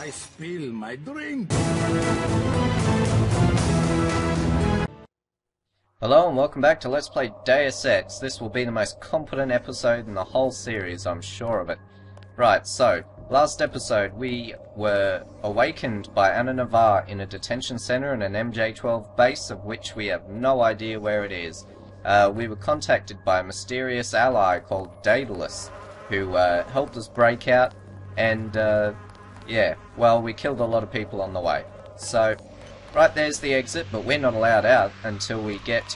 I spill my drink. Hello and welcome back to Let's Play Deus Ex. This will be the most competent episode in the whole series, I'm sure of it. Right, so, last episode we were awakened by Anna Navarre in a detention center in an MJ12 base, of which we have no idea where it is. We were contacted by a mysterious ally called Deus, who helped us break out, and yeah, well, we killed a lot of people on the way. So, right there's the exit, but we're not allowed out until we get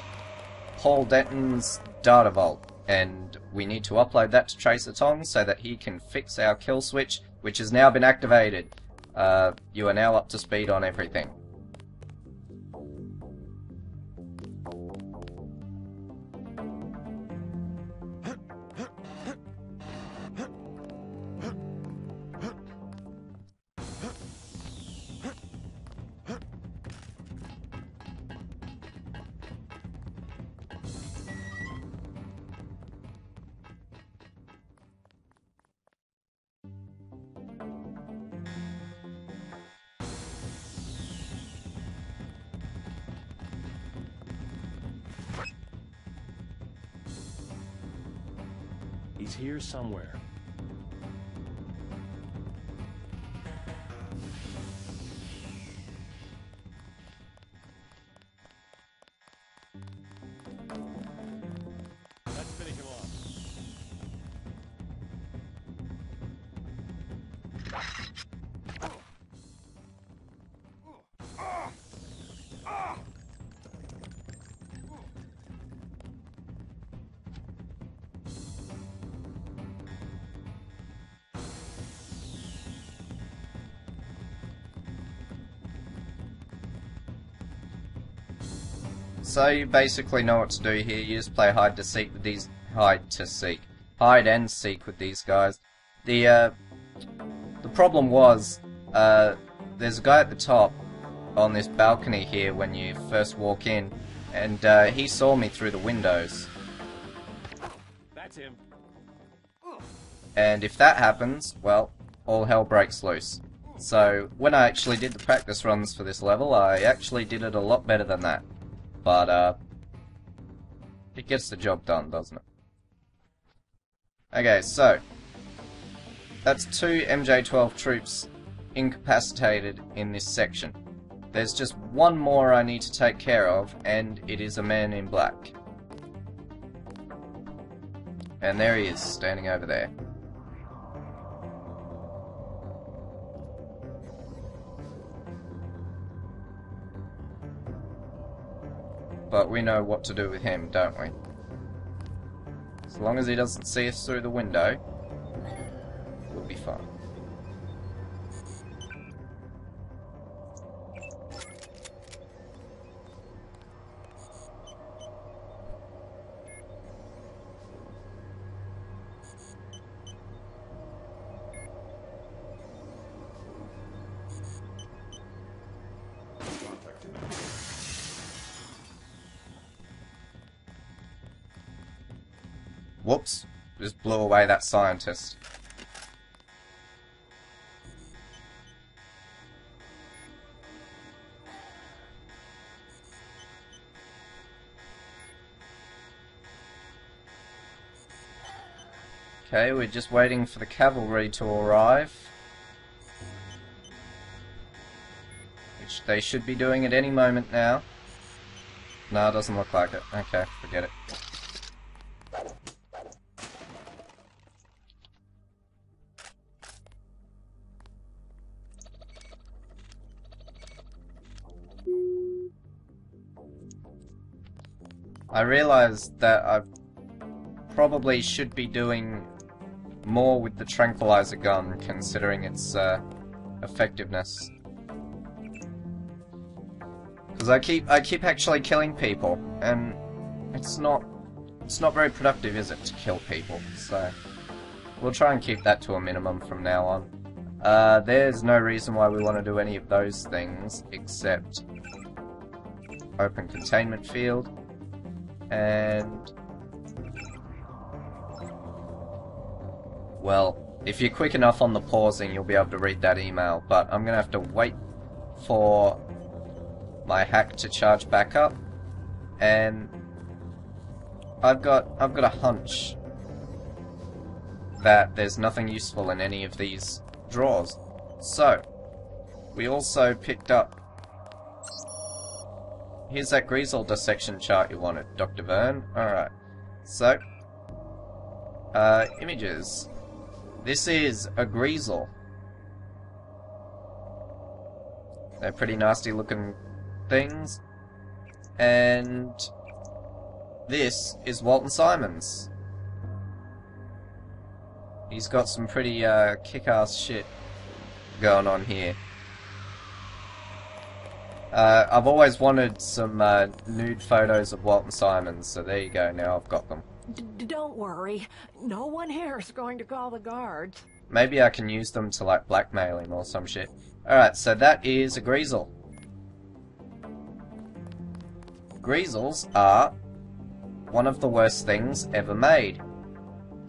Paul Denton's data vault, and we need to upload that to Tracer Tong so that he can fix our kill switch, which has now been activated. You are now up to speed on everything. He's here somewhere. Let's finish him off. So you basically know what to do here. You just play hide and seek with these hide and seek with these guys. The problem was there's a guy at the top on this balcony here when you first walk in, and he saw me through the windows. That's him. And if that happens, well, all hell breaks loose. So when I actually did the practice runs for this level, I actually did it a lot better than that. But, it gets the job done, doesn't it? Okay, so, that's 2 MJ12 troops incapacitated in this section. There's just one more I need to take care of, and it is a man in black. And there he is, standing over there. But we know what to do with him, don't we? As long as he doesn't see us through the window, we'll be fine. Whoops, just blew away that scientist. Okay, we're just waiting for the cavalry to arrive. Which they should be doing at any moment now. No, it doesn't look like it. Okay, forget it. I realized that I probably should be doing more with the tranquilizer gun, considering its effectiveness. Because I keep actually killing people, and it's not very productive, is it, to kill people? So we'll try and keep that to a minimum from now on. There's no reason why we want to do any of those things except open containment field. And well, If you're quick enough on the pausing, you'll be able to read that email, but I'm gonna have to wait for my hack to charge back up, and I've got a hunch that there's nothing useful in any of these drawers. So, we also picked up... Here's that greasel dissection chart you wanted, Dr. Vern. Alright. So, images. This is a greasel. They're pretty nasty looking things. And this is Walton Simons. He's got some pretty kick-ass shit going on here. I've always wanted some nude photos of Walton Simons, so there you go, now I've got them. Don't worry, no one here is going to call the guards. Maybe I can use them to, like, blackmail him or some shit. Alright, so that is a greasel. Greasels are one of the worst things ever made.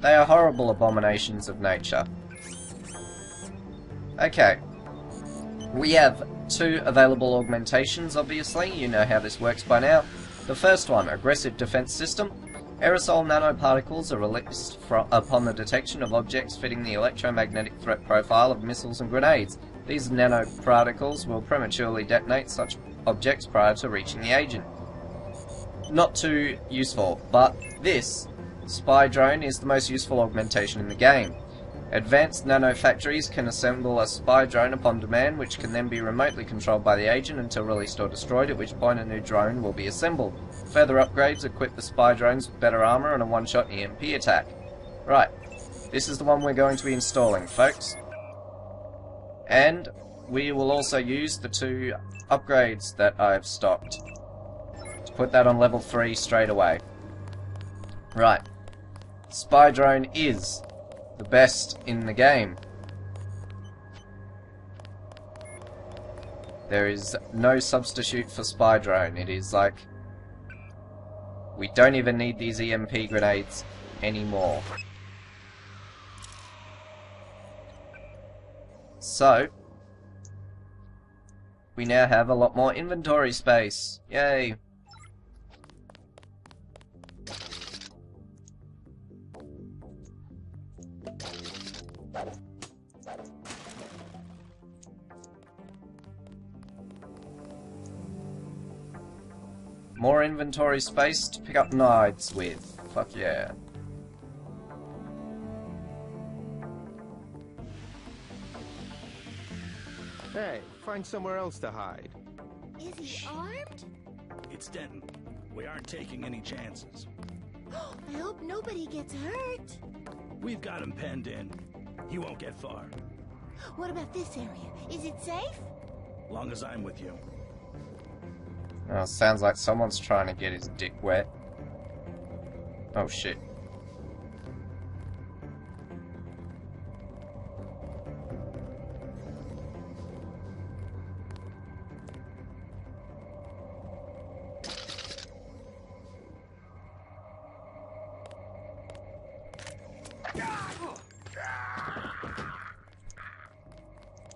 They are horrible abominations of nature. Okay. We have 2 available augmentations, obviously. You know how this works by now. The first one, Aggressive Defense System. Aerosol nanoparticles are released upon the detection of objects fitting the electromagnetic threat profile of missiles and grenades. These nanoparticles will prematurely detonate such objects prior to reaching the agent. Not too useful, but this spy drone is the most useful augmentation in the game. Advanced nanofactories can assemble a spy drone upon demand, which can then be remotely controlled by the agent until released or destroyed, at which point a new drone will be assembled. Further upgrades equip the spy drones with better armor and a one-shot EMP attack. Right, this is the one we're going to be installing, folks. And we will also use the 2 upgrades that I've stocked to put that on level 3 straight away. Right, spy drone is the best in the game. There is no substitute for spy drone. It is like, we don't even need these EMP grenades anymore. So, we now have a lot more inventory space. Yay! More inventory space to pick up knives with. Fuck yeah. Hey, find somewhere else to hide. Is he armed? It's Denton. We aren't taking any chances. I hope nobody gets hurt. We've got him penned in. He won't get far. What about this area? Is it safe? Long as I'm with you. Oh, sounds like someone's trying to get his dick wet. Oh shit.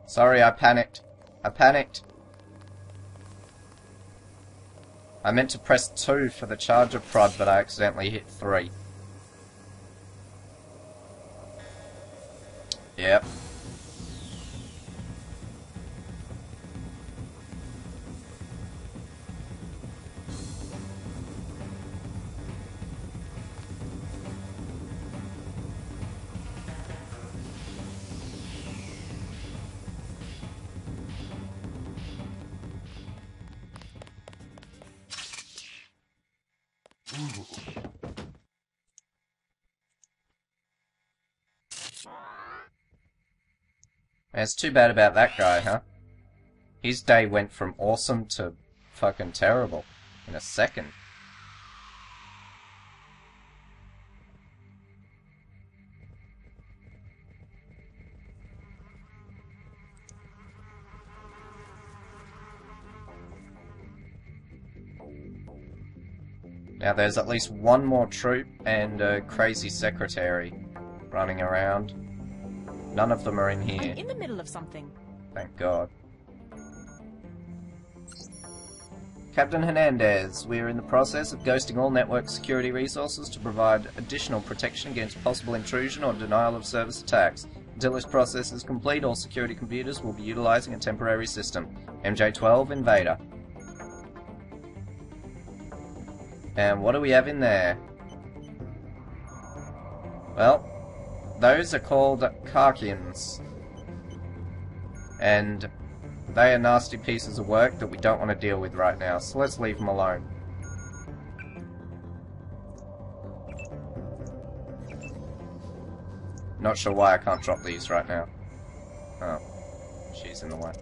Sorry, I panicked. I meant to press 2 for the charger prod, but I accidentally hit 3. Yep. It's too bad about that guy, huh? His day went from awesome to fucking terrible in a second. Now there's at least one more troop and a crazy secretary running around. None of them are in here. I'm in the middle of something. Thank God. Captain Hernandez, we are in the process of ghosting all network security resources to provide additional protection against possible intrusion or denial of service attacks. Until this process is complete, all security computers will be utilizing a temporary system. MJ12 Invader. And what do we have in there? Well, those are called Karkians. And they are nasty pieces of work that we don't want to deal with right now, so let's leave them alone. Not sure why I can't drop these right now. Oh, she's in the way.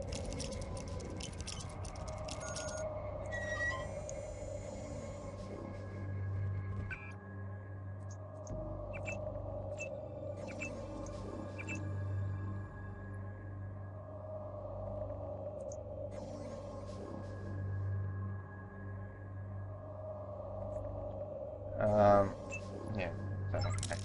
Yeah, okay.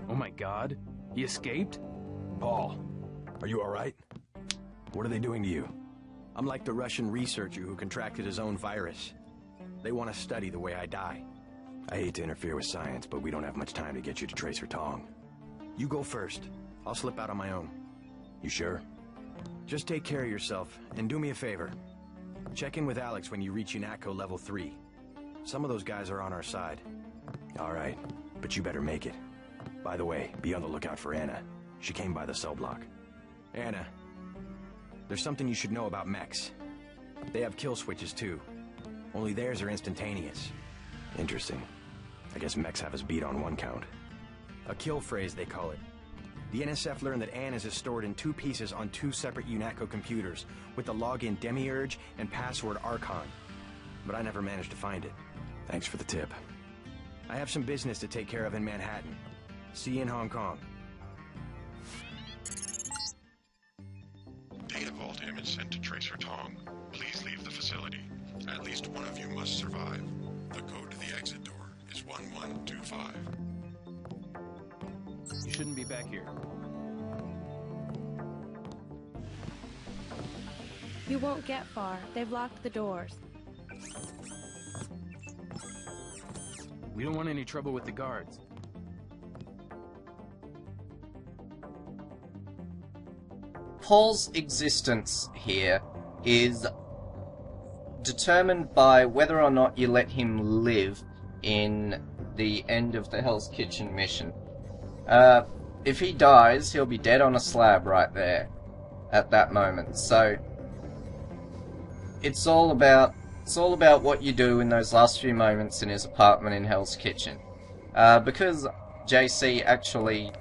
Oh my god, he escaped? Paul, are you alright? What are they doing to you? I'm like the Russian researcher who contracted his own virus. They want to study the way I die. I hate to interfere with science, but we don't have much time to get you to Tracer Tong. You go first. I'll slip out on my own. You sure? Just take care of yourself, and do me a favor. Check in with Alex when you reach UNATCO level 3. Some of those guys are on our side. Alright, but you better make it. By the way, be on the lookout for Anna. She came by the cell block. Anna, there's something you should know about mechs. They have kill switches too. Only theirs are instantaneous. Interesting. I guess mechs have us beat on one count. A kill phrase, they call it. The NSF learned that Anna's is stored in 2 pieces on 2 separate UNATCO computers, with the login Demiurge and password Archon. But I never managed to find it. Thanks for the tip. I have some business to take care of in Manhattan. See you in Hong Kong. Data vault image sent to Tracer Tong. Please leave the facility. At least one of you must survive. The code to the exit door is 1125. You shouldn't be back here. You won't get far. They've locked the doors. We don't want any trouble with the guards. Paul's existence here is determined by whether or not you let him live in the end of the Hell's Kitchen mission. If he dies, he'll be dead on a slab right there at that moment. So it's all about what you do in those last few moments in his apartment in Hell's Kitchen. Because JC actually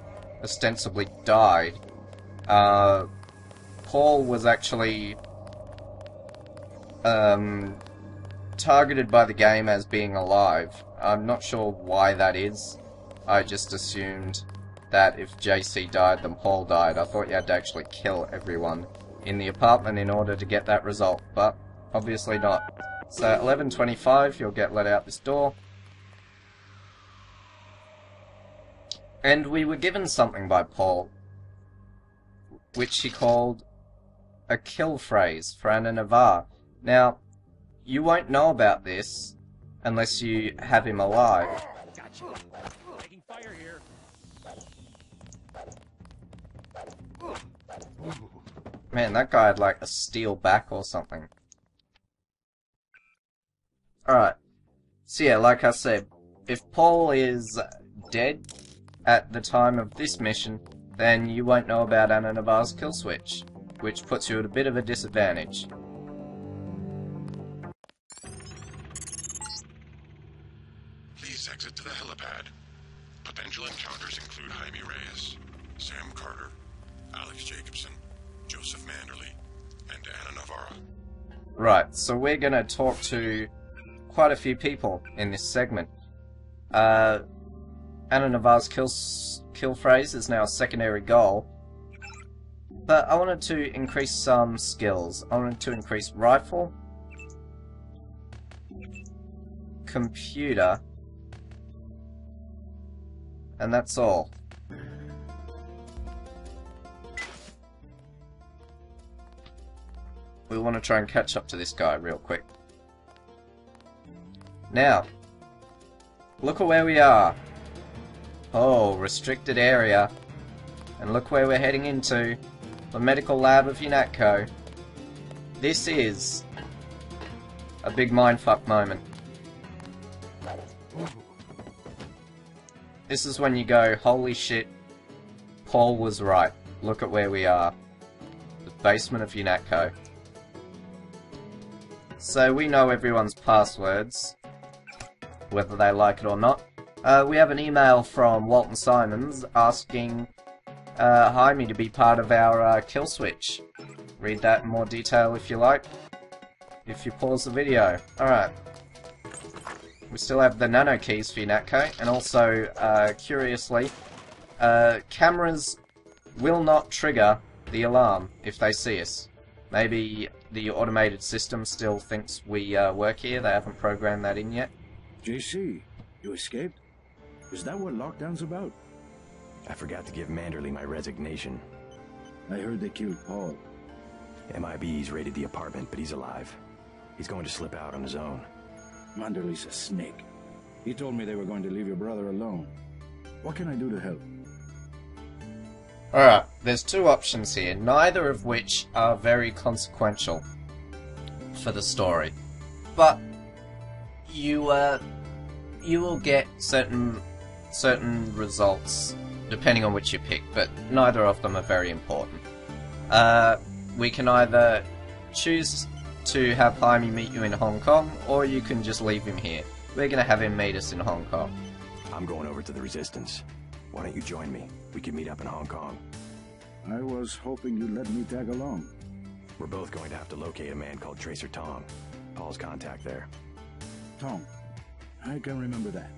ostensibly died, Paul was actually targeted by the game as being alive. I'm not sure why that is. I just assumed that if JC died, then Paul died. I thought you had to actually kill everyone in the apartment in order to get that result, but obviously not. So 11:25, you'll get let out this door. And we were given something by Paul, which he called a kill phrase for Anna Navarre. Now, you won't know about this unless you have him alive. Gotcha. Taking fire here. Man, that guy had like a steel back or something. Alright. So yeah, like I said, if Paul is dead at the time of this mission, then you won't know about Anna Navarre's kill switch, which puts you at a bit of a disadvantage. Please exit to the helipad. Potential encounters include Jaime Reyes, Sam Carter, Alex Jacobson, Joseph Manderley, and Anna Navarre. Right, so we're gonna talk to quite a few people in this segment. Anna Navarre's kill phrase is now a secondary goal. But I wanted to increase some skills. I wanted to increase rifle, computer, and that's all. We want to try and catch up to this guy real quick. Now, look at where we are. Oh, restricted area. And look where we're heading into. The medical lab of UNATCO. This is a big mindfuck moment. This is when you go, holy shit, Paul was right. Look at where we are. The basement of UNATCO. So we know everyone's passwords, whether they like it or not. We have an email from Walton Simons asking Jaime to be part of our kill switch. Read that in more detail if you like, if you pause the video. Alright. We still have the nano keys for UNATCO, and also, curiously, cameras will not trigger the alarm if they see us. Maybe the automated system still thinks we work here, they haven't programmed that in yet. JC, you escaped? Is that what lockdown's about? I forgot to give Manderley my resignation. I heard they killed Paul. MIB's raided the apartment, but he's alive. He's going to slip out on his own. Manderley's a snake. He told me they were going to leave your brother alone. What can I do to help? Alright, there's two options here, neither of which are very consequential for the story. But you will get certain results depending on which you pick, but neither of them are very important. We can either choose to have Jaime meet you in Hong Kong, or you can just leave him here. We're gonna have him meet us in Hong Kong. I'm going over to the Resistance. Why don't you join me? We can meet up in Hong Kong. I was hoping you'd let me tag along. We're both going to have to locate a man called Tracer Tong. Paul's contact there. Tong. I can remember that.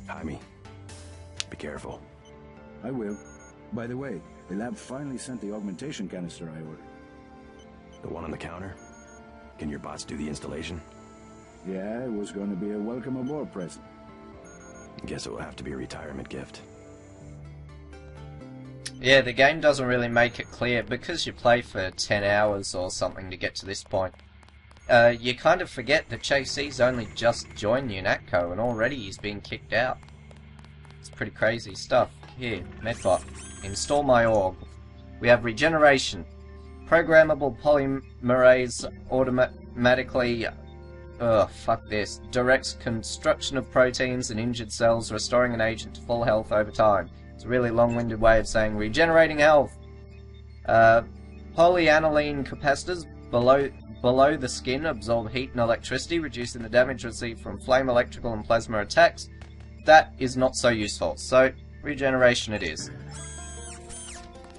Jaime, be careful. I will. By the way, the lab finally sent the augmentation canister I ordered. The one on the counter? Can your bots do the installation? Yeah, it was going to be a welcome aboard present. Guess it will have to be a retirement gift. Yeah, the game doesn't really make it clear, because you play for 10 hours or something to get to this point. You kind of forget that JC's only just joined UNATCO and already he's being kicked out. It's pretty crazy stuff. Here, Medbot. Install my org. We have regeneration. Programmable polymerase automatically... Ugh, fuck this. Directs construction of proteins in injured cells, restoring an agent to full health over time. It's a really long-winded way of saying regenerating health. Polyaniline capacitors below the skin absorb heat and electricity, reducing the damage received from flame, electrical, and plasma attacks. That is not so useful. So, regeneration it is.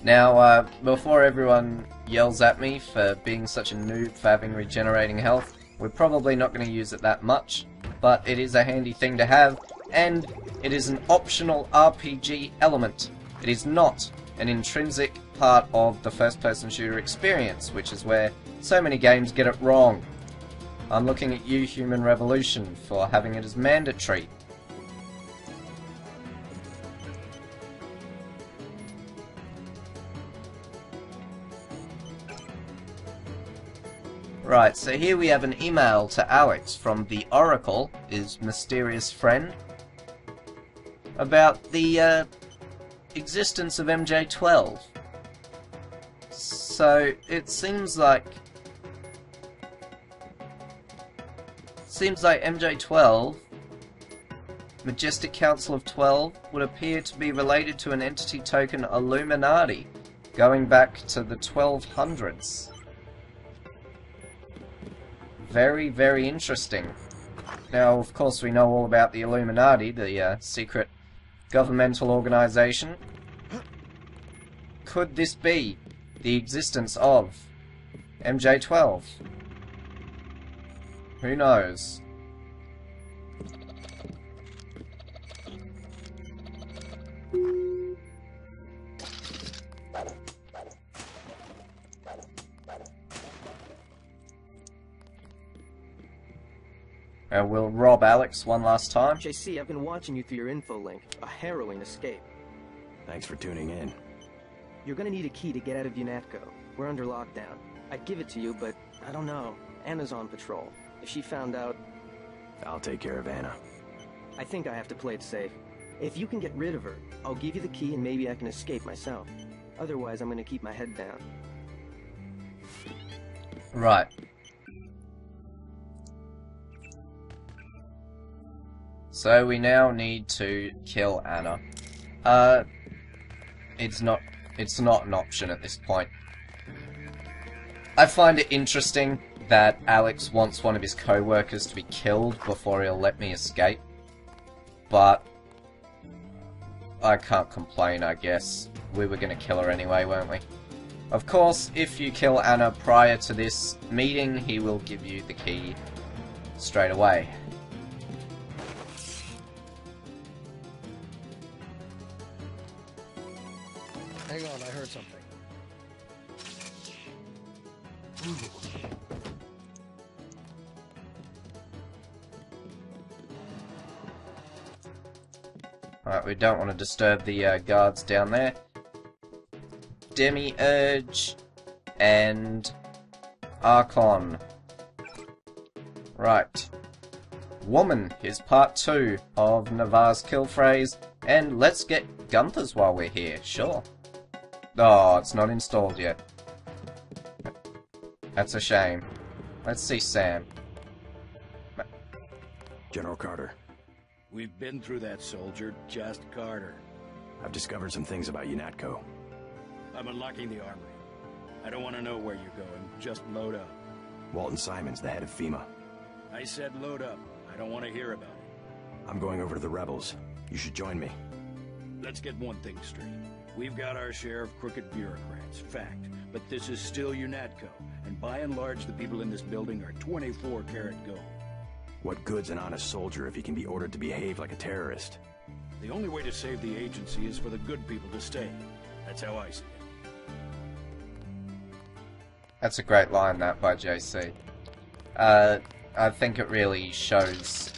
Now, before everyone yells at me for being such a noob for having regenerating health, we're probably not going to use it that much, but it is a handy thing to have, and it is an optional RPG element. It is not an intrinsic part of the first-person shooter experience, which is where so many games get it wrong. I'm looking at you, Human Revolution, for having it as mandatory. Right, so here we have an email to Alex from the Oracle, his mysterious friend, about the existence of MJ12. So it seems like MJ12, Majestic Council of 12, would appear to be related to an entity token Illuminati, going back to the 1200s. Very, very interesting. Now, of course, we know all about the Illuminati, the secret governmental organization. Could this be the existence of MJ12? Who knows? We'll rob Alex one last time. JC, I've been watching you through your info link. A harrowing escape. Thanks for tuning in. You're gonna need a key to get out of UNATCO. We're under lockdown. I'd give it to you, but I don't know. Anna's on patrol. If she found out... I'll take care of Anna. I think I have to play it safe. If you can get rid of her, I'll give you the key and maybe I can escape myself. Otherwise, I'm gonna keep my head down. Right. So we now need to kill Anna. It's not an option at this point. I find it interesting that Alex wants one of his co-workers to be killed before he'll let me escape. But I can't complain, I guess. We were gonna kill her anyway, weren't we? Of course, if you kill Anna prior to this meeting, he will give you the key straight away. Hang on, I heard something. Alright, we don't want to disturb the guards down there. Demiurge and Archon. Right. Woman is part 2 of Navarre's kill phrase, and let's get Gunther's while we're here, sure. Oh, it's not installed yet. That's a shame. Let's see Sam. General Carter. We've been through that, soldier. Just Carter. I've discovered some things about UNATCO. I'm unlocking the armory. I don't want to know where you're going. Just load up. Walton Simon's the head of FEMA. I said load up. I don't want to hear about it. I'm going over to the rebels. You should join me. Let's get one thing straight. We've got our share of crooked bureaucrats, fact. But this is still UNATCO, and by and large the people in this building are 24-karat gold. What good's an honest soldier if he can be ordered to behave like a terrorist? The only way to save the agency is for the good people to stay. That's how I see it. That's a great line, that, by JC. I think it really shows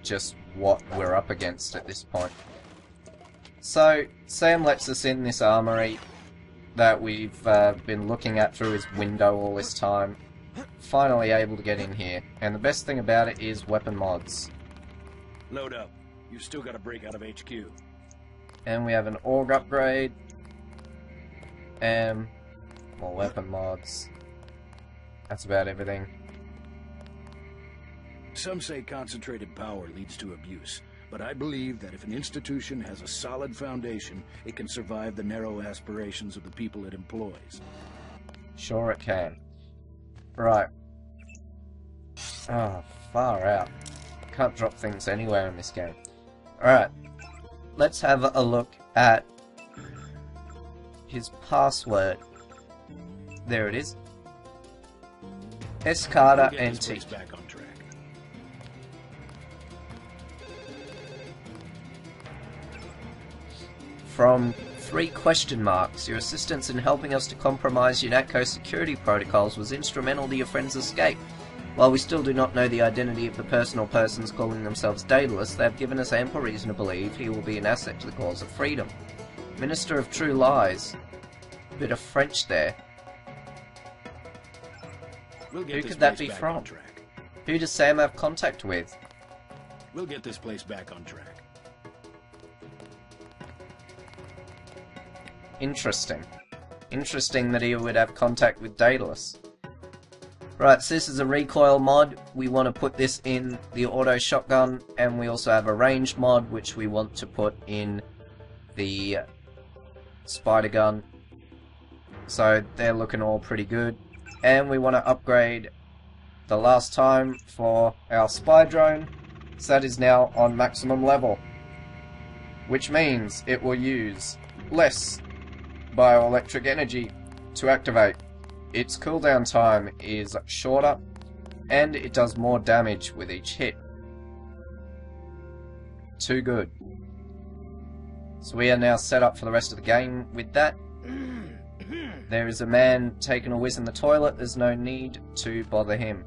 just what we're up against at this point. So, Sam lets us in this armory that we've been looking at through his window all this time. Finally able to get in here. And the best thing about it is weapon mods. Load up. You've still got to break out of HQ. And we have an org upgrade. And more weapon mods. That's about everything. Some say concentrated power leads to abuse, but I believe that if an institution has a solid foundation, it can survive the narrow aspirations of the people it employs. Sure it can. Right. Oh, far out. Can't drop things anywhere in this game. Alright. Let's have a look at his password. There it is. Escada Antique. Back on track. From 3 question marks. Your assistance in helping us to compromise UNATCO security protocols was instrumental to your friend's escape. While we still do not know the identity of the person or persons calling themselves Daedalus, they have given us ample reason to believe he will be an asset to the cause of freedom. Minister of True Lies. Bit of French there. We'll get Who this could that place be back from? on track. Who does Sam have contact with? We'll get this place back on track. Interesting. Interesting that he would have contact with Daedalus. Right, so this is a recoil mod. We want to put this in the auto shotgun, and we also have a range mod, which we want to put in the spider gun. So they're looking all pretty good. And we want to upgrade the last time for our spy drone, so that is now on maximum level. Which means it will use less bioelectric energy to activate. Its cooldown time is shorter, And it does more damage with each hit. Too good. So we are now set up for the rest of the game with that. There is a man taking a whiz in the toilet. There's no need to bother him.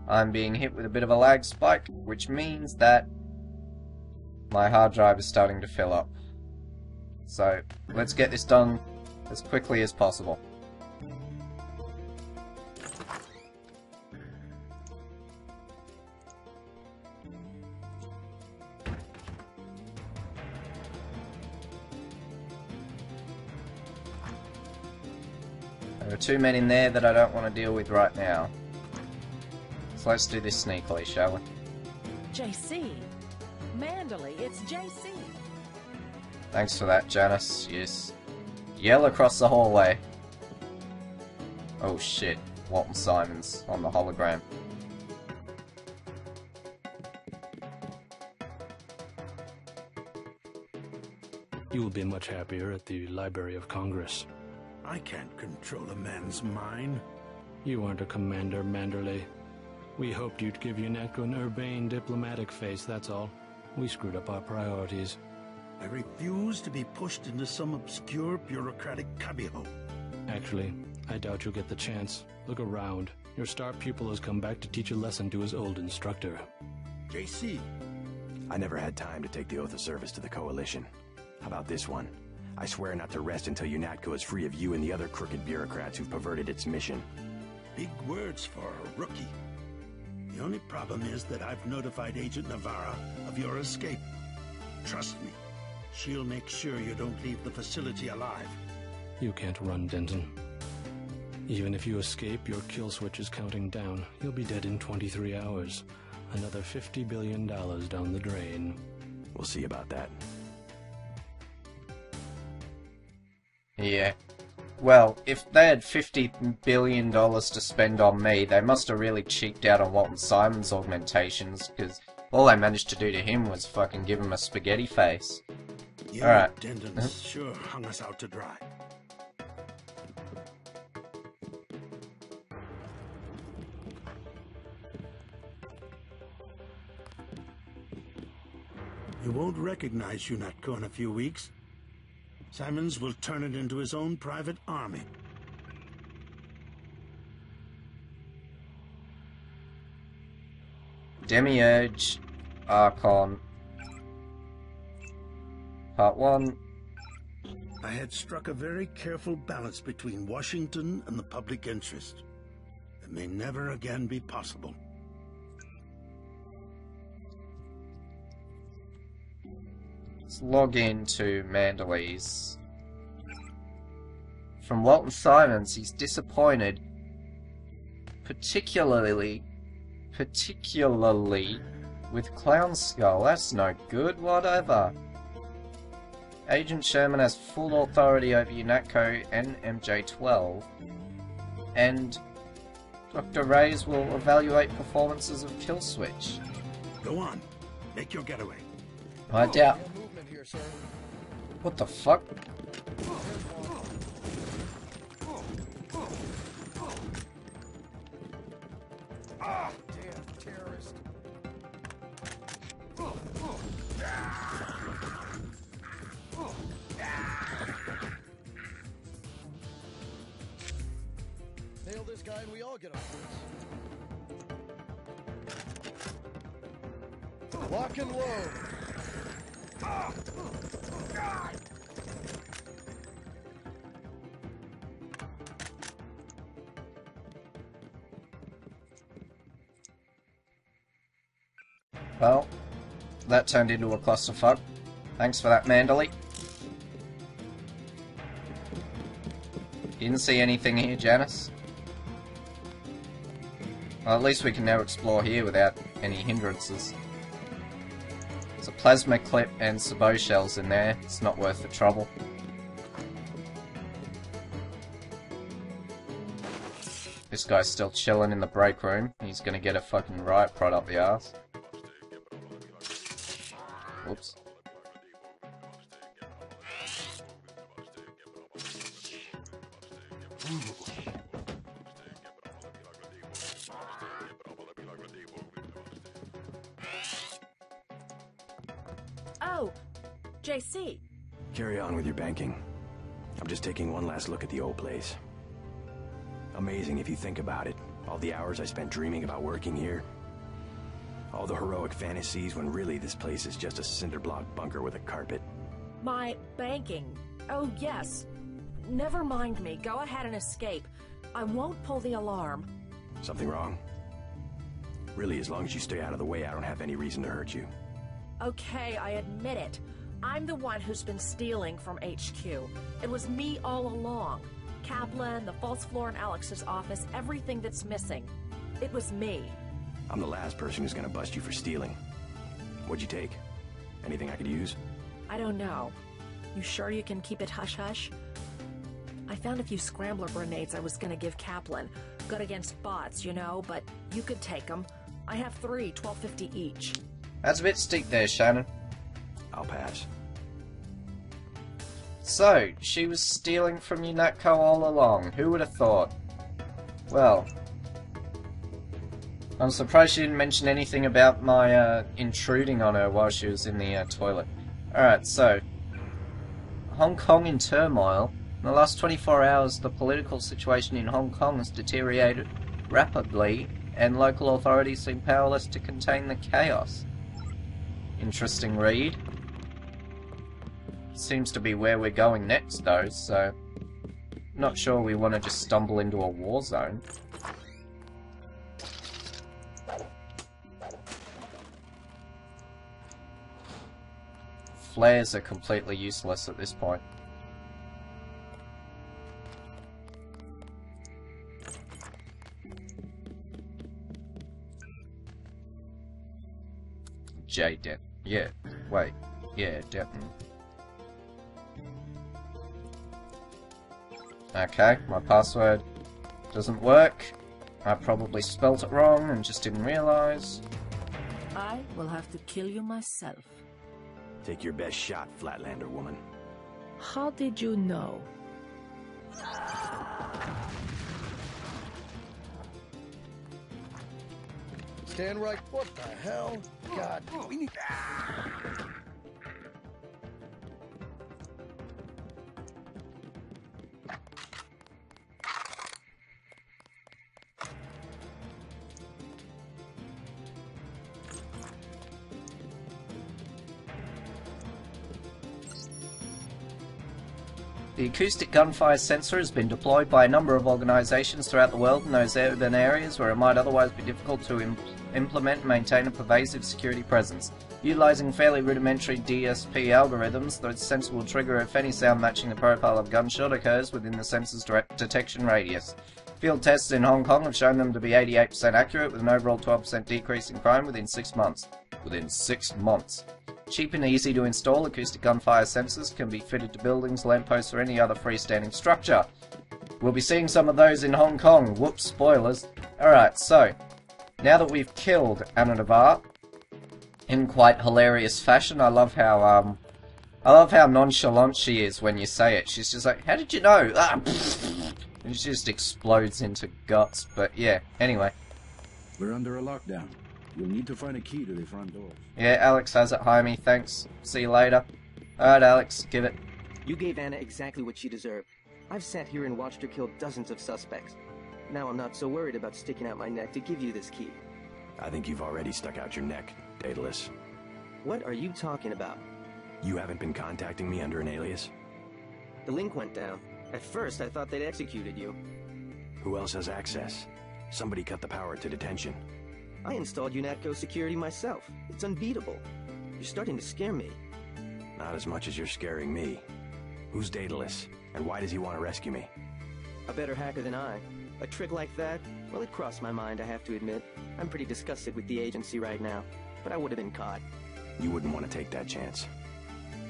I'm being hit with a bit of a lag spike, which means that my hard drive is starting to fill up. So let's get this done as quickly as possible. There are 2 men in there that I don't want to deal with right now. So let's do this sneakily, shall we? JC. Manderley, it's JC. Thanks for that, Janice. Yes. Yell across the hallway. Oh shit. Walton Simon's on the hologram. You will be much happier at the Library of Congress. I can't control a man's mind. You aren't a commander, Manderley. We hoped you'd give UNATCO an urbane diplomatic face, that's all. We screwed up our priorities. I refuse to be pushed into some obscure bureaucratic cubbyhole. Actually, I doubt you'll get the chance. Look around. Your star pupil has come back to teach a lesson to his old instructor. JC. I never had time to take the oath of service to the Coalition. How about this one? I swear not to rest until UNATCO is free of you and the other crooked bureaucrats who've perverted its mission. Big words for a rookie. The only problem is that I've notified Agent Navarra of your escape. Trust me, she'll make sure you don't leave the facility alive. You can't run, Denton. Even if you escape, your kill switch is counting down. You'll be dead in 23 hours. Another $50 billion down the drain. We'll see about that. Yeah. Well, if they had $50 billion to spend on me, they must have really cheaped out on Walton Simon's augmentations, because all they managed to do to him was fucking give him a spaghetti face. You Alright. Denton's sure hung us out to dry. You won't recognize UNATCO in a few weeks. Simons will turn it into his own private army. Demiurge, Archon, Part 1. I had struck a very careful balance between Washington and the public interest. It may never again be possible. Let's log into Manderley's. From Walton Simons, he's disappointed, particularly with Clown Skull. That's no good, whatever. Agent Sherman has full authority over UNATCO and MJ12, and Dr. Reyes will evaluate performances of Kill Switch. Go on, make your getaway. I doubt. What the fuck? Ah, damn terrorist. Nail this guy and we all get off this. Lock and load. Well, that turned into a clusterfuck. Thanks for that, Manderley. Didn't see anything here, Janice. Well, at least we can now explore here without any hindrances. There's a plasma clip and sabot shells in there. It's not worth the trouble. This guy's still chilling in the break room. He's gonna get a fucking riot prod up the arse. Whoops. Oh, JC. Carry on with your banking. I'm just taking one last look at the old place. Amazing if you think about it. All the hours I spent dreaming about working here. All the heroic fantasies when really this place is just a cinderblock bunker with a carpet. My banking. Oh, yes. Never mind me. Go ahead and escape. I won't pull the alarm. Something wrong? Really, as long as you stay out of the way, I don't have any reason to hurt you. Okay, I admit it. I'm the one who's been stealing from HQ. It was me all along. CLoWnn, the false floor in Alex's office, everything that's missing. It was me. I'm the last person who's gonna bust you for stealing. What'd you take? Anything I could use? I don't know. You sure you can keep it hush-hush? I found a few scrambler grenades I was gonna give CLoWnn. Good against bots, you know, but you could take them. I have 3, $12.50 each. That's a bit steep there, Shannon. I'll pass. So, she was stealing from UNATCO all along. Who would have thought? Well, I'm surprised she didn't mention anything about my intruding on her while she was in the toilet. Alright, so, Hong Kong in turmoil. In the last 24 hours, the political situation in Hong Kong has deteriorated rapidly, and local authorities seem powerless to contain the chaos. Interesting read. Seems to be where we're going next, though, so not sure we want to just stumble into a war zone. Flares are completely useless at this point. J Denton. Yeah, wait. Yeah, Denton. Okay, my password doesn't work. I probably spelt it wrong and just didn't realise. I will have to kill you myself. Take your best shot, Flatlander woman. How did you know? Stand right. What the hell? God, we need. The acoustic gunfire sensor has been deployed by a number of organisations throughout the world in those urban areas where it might otherwise be difficult to implement and maintain a pervasive security presence. Utilising fairly rudimentary DSP algorithms, the sensor will trigger if any sound matching the profile of gunshot occurs within the sensor's direct detection radius. Field tests in Hong Kong have shown them to be 88% accurate, with an overall 12% decrease in crime within 6 months. Within 6 months. Cheap and easy to install acoustic gunfire sensors can be fitted to buildings, lampposts, or any other freestanding structure. We'll be seeing some of those in Hong Kong. Whoops, spoilers. Alright, so, now that we've killed Anna Navarre, in quite hilarious fashion, I love how nonchalant she is when you say it. She's just like, how did you know? Ah, and she just explodes into guts, but yeah, anyway. We're under a lockdown. You'll need to find a key to the front door. Yeah, Alex has it. Hi, me. Thanks. See you later. Alright, Alex, give it. You gave Anna exactly what she deserved. I've sat here and watched her kill dozens of suspects. Now I'm not so worried about sticking out my neck to give you this key. I think you've already stuck out your neck, Daedalus. What are you talking about? You haven't been contacting me under an alias? The link went down. At first, I thought they'd executed you. Who else has access? Somebody cut the power to detention. I installed UNATCO security myself. It's unbeatable. You're starting to scare me. Not as much as you're scaring me. Who's Daedalus, and why does he want to rescue me? A better hacker than I. A trick like that? Well, it crossed my mind, I have to admit. I'm pretty disgusted with the agency right now, but I would have been caught. You wouldn't want to take that chance.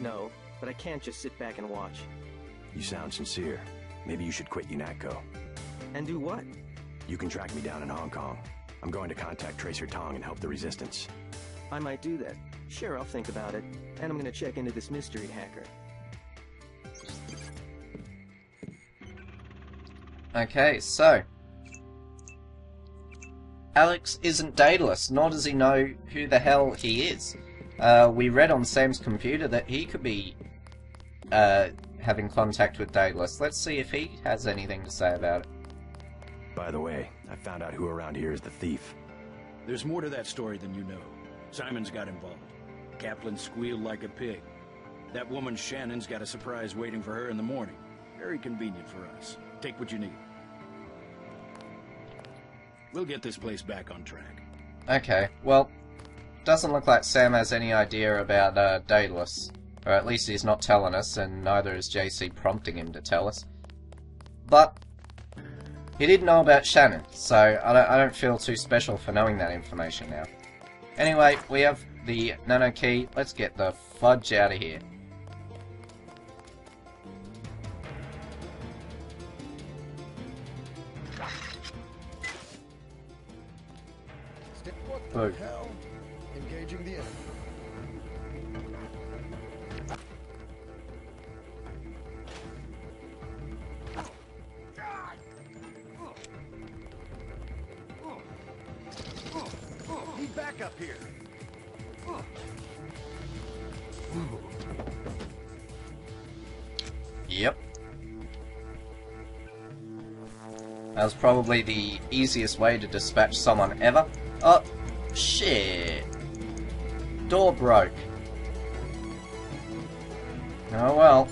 No, but I can't just sit back and watch. You sound sincere. Maybe you should quit UNATCO. And do what? You can track me down in Hong Kong. I'm going to contact Tracer Tong and help the Resistance. I might do that. Sure, I'll think about it. And I'm gonna check into this mystery hacker. Okay, so Alex isn't Daedalus, nor does he know who the hell he is. We read on Sam's computer that he could be having contact with Daedalus. Let's see if he has anything to say about it. By the way, I found out who around here is the thief. There's more to that story than you know. Simon's got involved. Kaplan squealed like a pig. That woman Shannon's got a surprise waiting for her in the morning. Very convenient for us. Take what you need. We'll get this place back on track. Okay, well, doesn't look like Sam has any idea about Daedalus. Or at least he's not telling us, and neither is JC prompting him to tell us. But he did know about Shannon, so I don't feel too special for knowing that information now. Anyway, we have the nano key. Let's get the fudge out of here. What Boo. the hell? Engaging the enemy. Need backup here. Yep. That was probably the easiest way to dispatch someone ever. Oh, shit. Door broke. Oh well.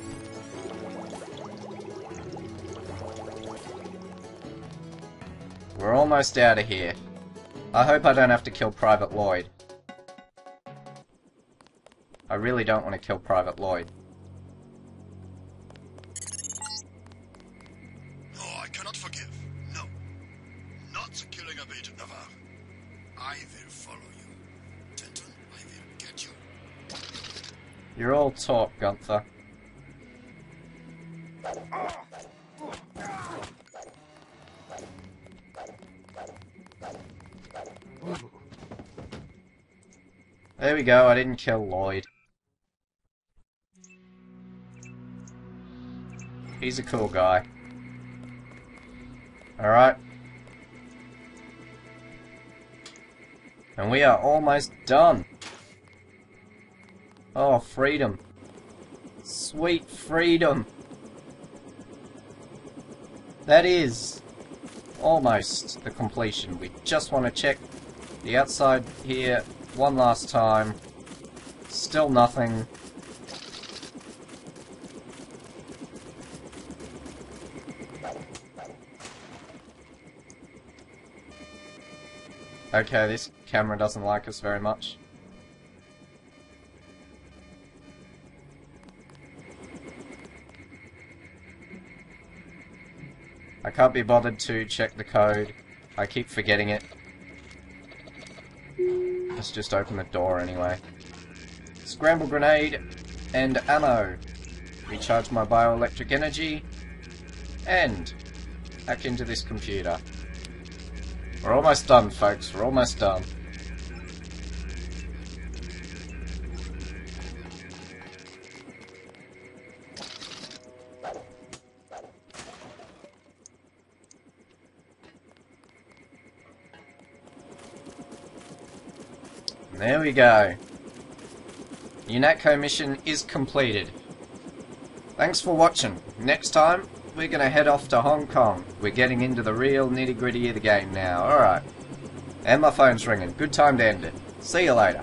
We're almost out of here. I hope I don't have to kill Private Lloyd. I really don't want to kill Private Lloyd. No, I cannot forgive. No. Not the killing of Agent Navarre. I will follow you. Denton, I will get you. You're all talk, Gunther. There we go, I didn't kill Lloyd. He's a cool guy. Alright. And we are almost done. Oh, freedom. Sweet freedom. That is almost the completion. We just want to check the outside here one last time. Still nothing. Okay, this camera doesn't like us very much. I can't be bothered to check the code. I keep forgetting it. Let's just open the door anyway. Scramble grenade and ammo. Recharge my bioelectric energy. And hack into this computer. We're almost done, folks. We're almost done. There we go. UNATCO mission is completed. Thanks for watching. Next time, we're gonna head off to Hong Kong. We're getting into the real nitty-gritty of the game now. Alright. And my phone's ringing. Good time to end it. See you later.